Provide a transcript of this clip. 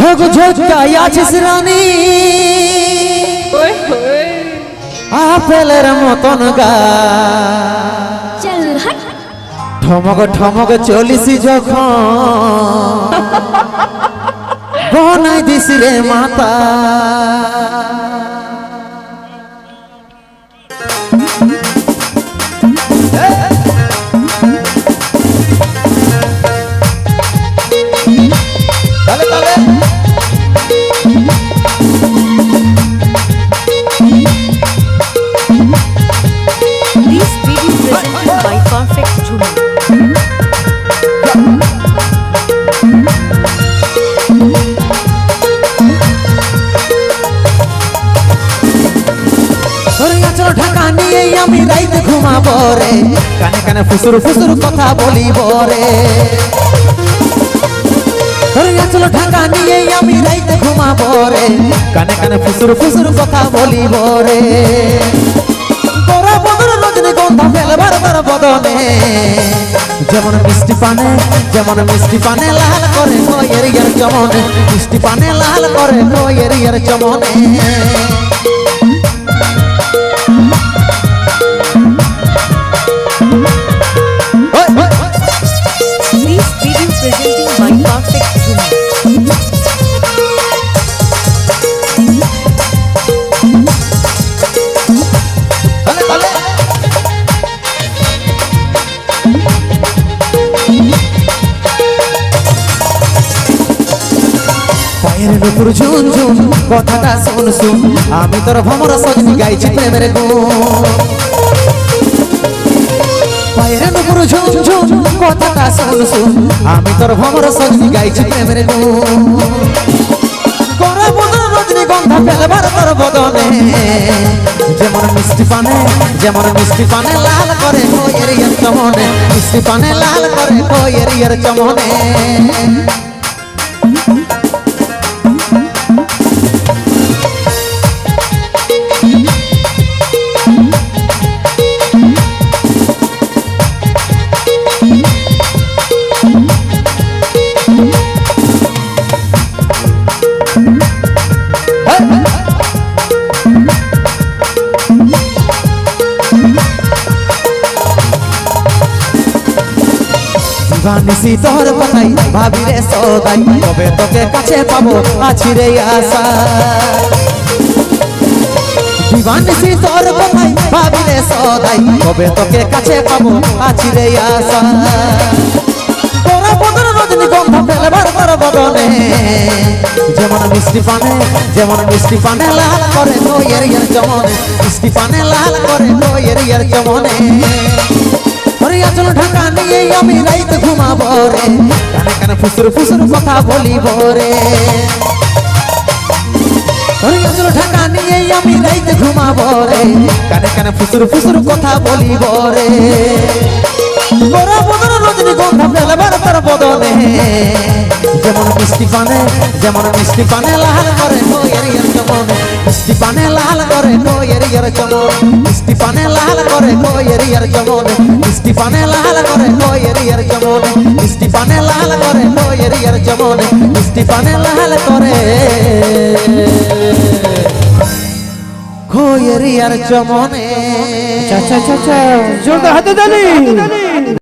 ঝক ঝকাই আছিস রানী আপেলের মতন গা ঠমক ঠমক চলিস যখন বনাই দিস রে মাতা ঢাকা নিয়ে আমি রাইতে ঘুমাবো রে কানে কানে ফুসুর ফুসুর কথা বলিব রে চলো ঢাকা নিয়ে আমি রাইতে ঘুমাবো রে কানে কানে ফুসুর ফুসুর কথা বলিব রে তোরা বদর রজনীগন্ধা ফেলবার বার বদনে যেমন মিষ্টি পানে লাল করে নয়ের ইয়ার চমনে মিষ্টি পানে লাল করে নয়ের ইয়ার চমনে পায়ের নুপুর ঝুন ঝুন কথাটা শুন শুন আমি তোর ভমর সজনি গাইছি প্রেমের গুণ পায়ের নুপুর ঝুন ঝুন কথাটা শুন শুন আমি তোর ভমর সজনি গাইছি প্রেমের গুণ গোরা বদন রজনীগন্ধা ফেলবার তোর বদনে যেমন মিষ্টি পানে লাল করে নয়ের ইয়ার চমনে মিষ্টি পানে লাল করে নয়ের ইয়ার চমনে নিশি তোর কথাই ভাবি রে সদাই কবে তোকে কাছে পাবো আছি রে আশা দিবানিশি তোর কথাই ভাবি রে সদাই কবে তোকে কাছে পাবো আছি রে আশা তোরা বদন রজনীগন্ধা ফেলবার তোর বদনে যেমন মিষ্টি পানে লাল করে নয়ের ইয়ার চমনে মিষ্টি পানে লাল করে নয়ের ইয়ার চমনে চলো ঢাকা নিয়ে আমি রাইতে ঘুমাবো রে কানে কানে ফুসুর ফুসুর কথা বলিব রে চলো ঢাকা নিয়ে আমি রাইতে ঘুমাবো রে কানে কানে ফুসুর ফুসুর কথা বলিব রে গোরা বদন রজনীগন্ধা ফেলবার তোর বদনে যেমন মিষ্টি পানে লাল করে নয়ের ইয়ার চমনে মিষ্টি পানে লাল করে নয়ের ইয়ার চমনে মিষ্টি পানে লাল করে নয়ের ইয়ার চমনে মিষ্টি পানে লাল করে নয়ের ইয়ার চমনে মিষ্টি পানে লাল করে নয়ের ইয়ার চমনে মিষ্টি পানে লাল করে খয়ের ইয়ার চমনে আচ্ছা জোরদার হাতে তালি